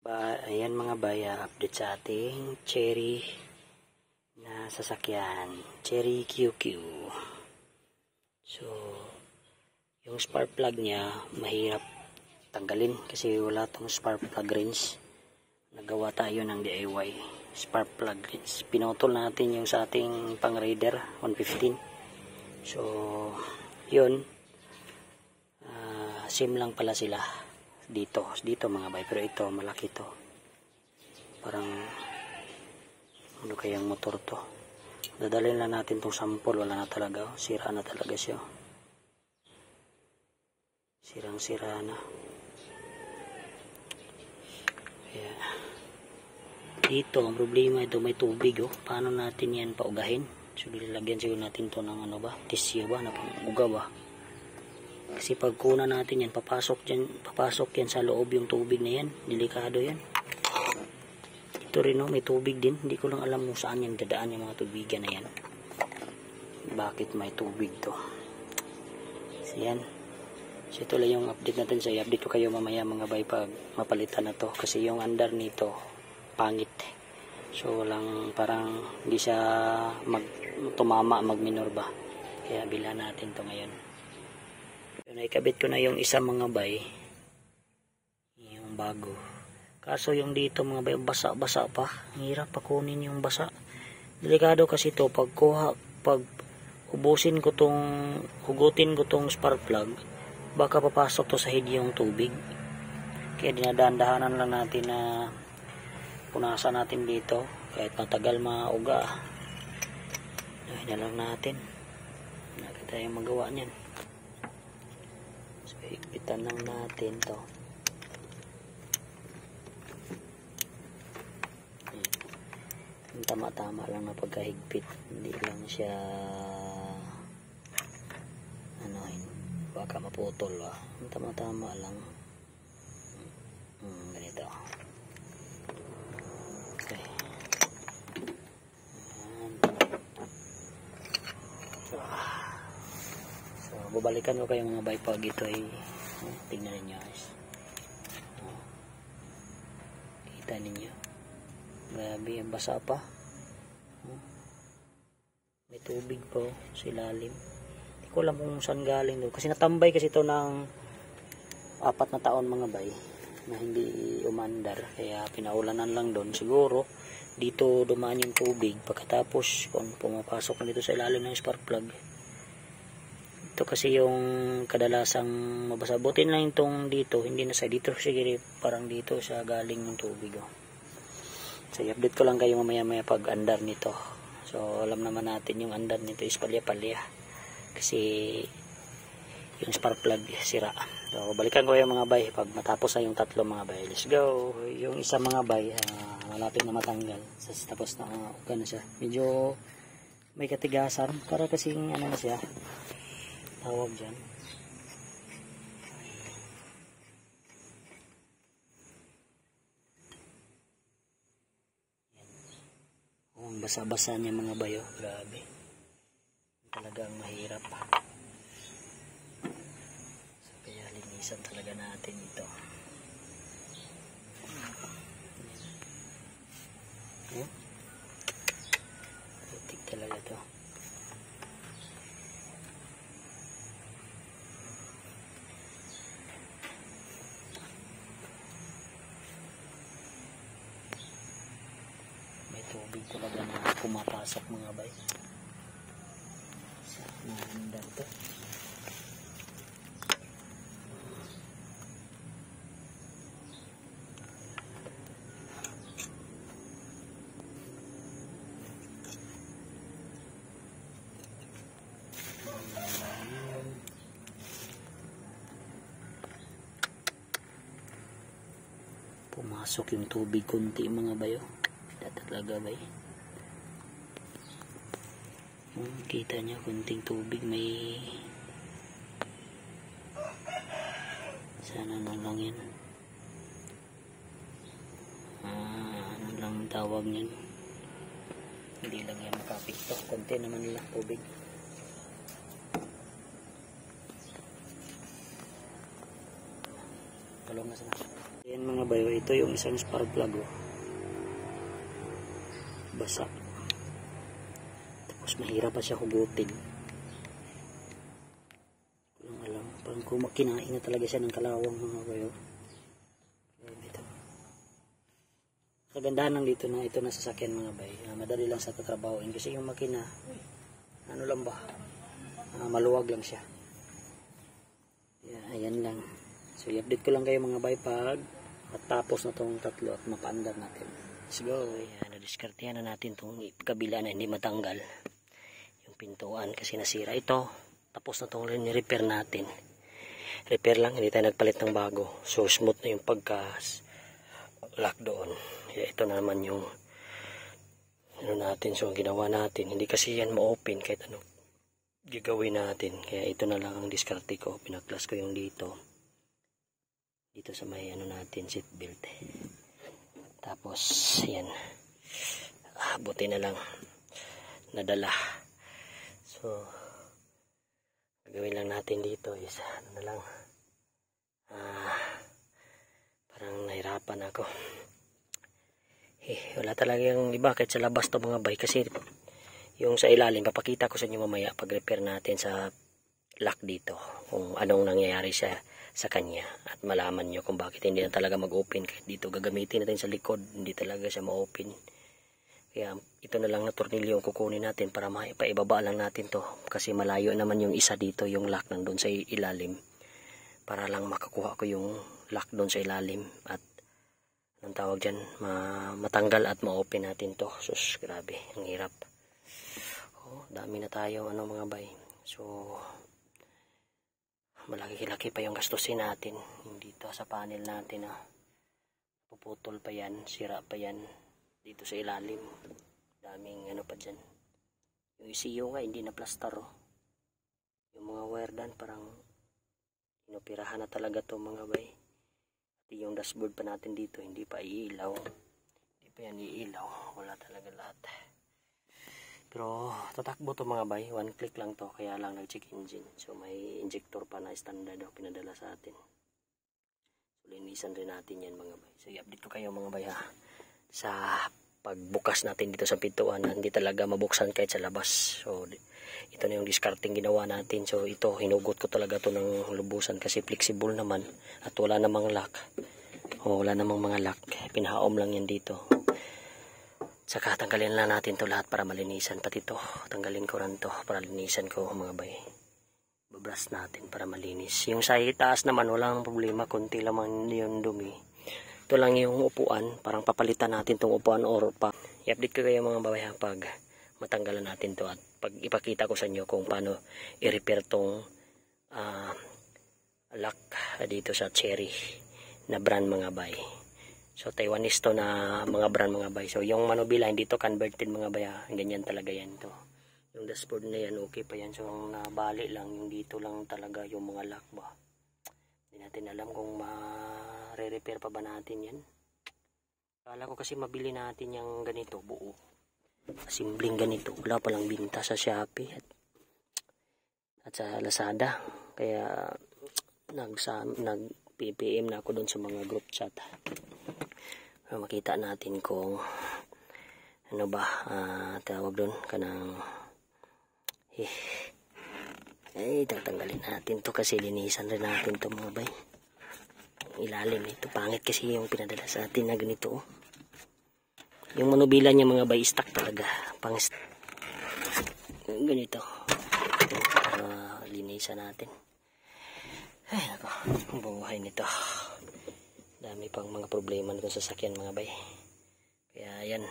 Ayan mga baya, update sa ating Cherry na sasakyan, Cherry QQ. So, yung spark plug niya mahirap tanggalin kasi wala tong spark plug wrench. Nagawa tayo ng DIY spark plug wrench. Pinutol natin yung sa ating pang Raider 115. So, yun, same lang pala sila dito mga bay, pero ito malaki to, parang ano kayang motor to. Dadalhin lang natin tong sample, wala na talaga, sira na talaga siya, sirang-sira na. Kaya dito ang problema, ito may tubig paano natin yan paugahin? So nilagyan siguro natin to ng ano ba, tissue ba na pang-uga ba, kasi pag kuna natin yan, papasok yan sa loob yung tubig na yan. Delikado yan. Ito rin may tubig din. Hindi ko lang alam kung saan yan dadaan yung mga tubigan na yan. Bakit may tubig to? So yan. So ito lang yung update natin. So i-update ko kayo mamaya mga bay pag mapalitan na to. Kasi yung under nito, pangit. So lang parang hindi siya tumama, mag-minor ba. Kaya bila natin to ngayon. Naikabit ko na yung isa mga bay, yung bago. Kaso yung dito mga bay, basa-basa pa. Hirap pa kunin yung basa. Delikado kasi to pag hugutin ko tong spark plug, baka papasok to sa head yung tubig. Kaya dinadahan-dahanan lang natin na punasan natin dito kahit matagal mauga. Dahil na lang natin. Nakita yung magawa niyan. So, higpitan lang natin to. Tama-tama lang na pagkahigpit. Hindi lang siya baka maputol ba. Tama-tama lang. Ganito. Okay. Babalikan ko kayo mga bay pag ito ay tingnan ninyo guys. Kita ninyo, grabe ang basa pa. May tubig po sa ilalim. Hindi ko alam kung saan galing doon kasi natambay kasi ito ng 4 na taon mga bay na hindi umandar, kaya pinaulanan lang doon. Siguro dito dumaan yung tubig, pagkatapos kung pumapasok na dito sa ilalim ng spark plug. Ito kasi yung kadalasang mabasa. Butin lang itong dito, hindi na sa dito. Sige, parang dito sa galing ng tubig. So, i-update ko lang kayo mamaya pag andar nito. So, alam naman natin yung andar nito is palya-palya. Kasi yung spark plug sira. So, balikan ko yung mga bay pag matapos na yung 3 mga bay. Let's go! Yung isa mga bay, malapit na matanggal. Tapos na uga na siya. Medyo may katigasan. Para kasing ano na siya. Tawag dyan. Ang basa-basa niya mga bayo. Grabe. Talagang mahirap. So, kaya linisan talaga natin ito. Putik talaga ito. Tubig talaga na pumapasok mga bay sa nandar to. Pumasok yung tubig kunti mga bayo. Talaga ba kita niya kunting tubig, may sana na lang yan, ano lang tawag niyan, hindi lang yan makapikto, konti naman nila tubig. Tulong na sana. Ayan mga bayo, ito yung isang spark plug oh. Basa. Tapos mahirap pa siya hugutin. Walang alam. Parang kinain na talaga siya ng kalawang mga bayo. Ito. Kagandahan lang dito na ito na sasakyan mga bay. Madali lang sa tatrabahoin kasi yung makina ano lang ba? Maluwag lang siya. Ayan lang. So i-update ko lang kayo mga bay pag matapos na tong tatlo at mapaandar natin. Let's go. Ayan, nadiskartehan na natin tong kabila na hindi matanggal. Yung pintuan kasi nasira ito. Tapos na tong repair natin. Repair lang, hindi tayo nagpalit ng bago. So smooth na yung pagka-lock doon. Kaya ito na naman yung ano natin. So ginawa natin. Hindi kasi yan ma-open kahit ano gagawin natin. Kaya ito na lang ang diskarte ko. Pinaklas ko yung dito sa may ano natin seat belt. Tapos yan, buti na lang nadala. So gagawin lang natin dito is ano na lang, parang nahirapan ako. Wala talagang iba kahit sa labas to mga bay, kasi yung sa ilalim papakita ko sa inyo mamaya pag repair natin sa lock dito kung anong nangyayari sa kanya at malaman nyo kung bakit hindi na talaga mag-open. Kahit dito gagamitin natin sa likod, hindi talaga siya ma-open. Kaya ito na lang na tornilyo yung kukunin natin para paibaba lang natin to, kasi malayo naman yung isa dito, yung lock nandun sa ilalim, para lang makakuha ko yung lock doon sa ilalim at anong tawag dyan, matanggal at ma-open natin to. Sus, grabe, ang hirap. Dami na tayo mga bay. So malaki-laki pa yung gastusin natin dito sa panel natin. Puputol pa yan, sira pa yan dito sa ilalim. Daming ano pa dyan. Yung ECU nga hindi na plaster yung mga wire dan parang inoperahan na talaga to mga bay. At yung dashboard pa natin dito hindi pa iilaw, hindi pa yan iilaw, wala talaga lahat. Pero tatakbo to mga bay, one click lang to, kaya lang nag-check engine. So may injector pa na standard pinadala sa atin. So linisan rin natin yan mga bay. So i-update ko kayo mga bay sa pagbukas natin dito sa pintuan na hindi talaga mabuksan kahit sa labas. So ito na yung discarding ginawa natin. So ito hinugot ko talaga to ng lubusan kasi flexible naman at wala namang lock. Wala namang mga lock, pinahaom lang yan dito. Saka tanggalin lang natin to lahat para malinisan. Pati to tanggalin ko rin to para linisan ko mga bay. Babrush natin para malinis. Yung sa itaas naman walang problema, konti lamang yung dumi. Ito lang yung upuan, parang papalitan natin tong upuan or pa. I-update ko kayo mga bay pag matanggalan natin to at pag ipakita ko sa inyo kung paano i-repair tong lock dito sa Cherry na brand mga bay. So Taiwanese to na mga brand mga bay. So yung manubila hindi to converted mga bay, ganyan talaga yan to. Yung dashboard na yan okay pa yan. So ang nabali lang yung dito lang talaga yung mga lock ba. Hindi natin alam kung ma-repair pa ba natin yan. Kala ko kasi mabili natin yung ganito buo, simpleng ganito, wala palang binta sa Shopee at sa Lazada. Kaya nag-PPM na ako doon sa mga group chat. Makita natin kung ano ba tawag doon kanang tatanggalin natin to kasi linisan rin natin to mga bay. Ilalim ito pangit kasi yung pinadala sa atin na ganito yung manubila niya mga bay, stock talaga pang ganito para linisan natin. Ay nako, buhay nito, dami pang mga problema nito sa sasakyan mga bay. Kaya yan,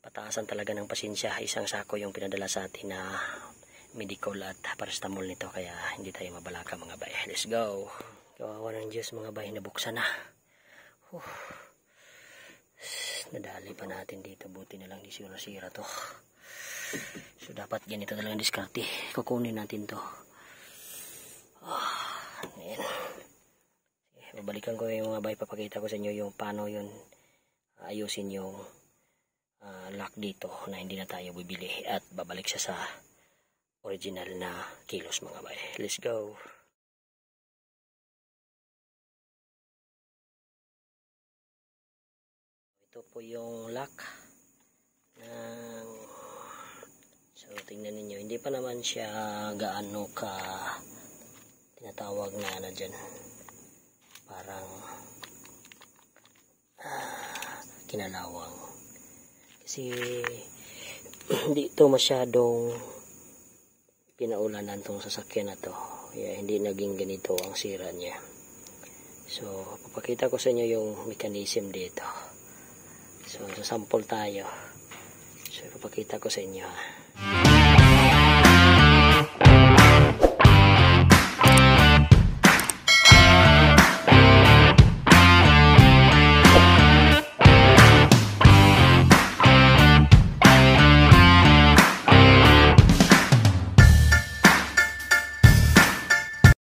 pataasan talaga ng pasensya. Isang sako yung pinadala sa atin na medical at paracetamol nito, kaya hindi tayo mabalaka mga bay. Let's go. Kawawa ng Diyos mga bay, nabuksan na. Nadali pa natin dito, buti na lang di sira to. So dapat ganito na lang diskarte, kukunin natin to. Ayan. Babalikan ko yung mga bay, papakita ko sa inyo yung paano yun ayusin yung lock dito na hindi na tayo bibili at babalik siya sa original na kilos mga bay. Let's go. ito po yung lock ng, so tingnan ninyo, hindi pa naman siya gaano ka tinatawag na ano dyan, parang kinalawang, kasi hindi ito masyadong pinaulanan tong sasakyan na to, kaya hindi naging ganito ang sira niya. So papakita ko sa inyo yung mechanism dito. So, sample tayo. So, ipapakita ko sa inyo ha.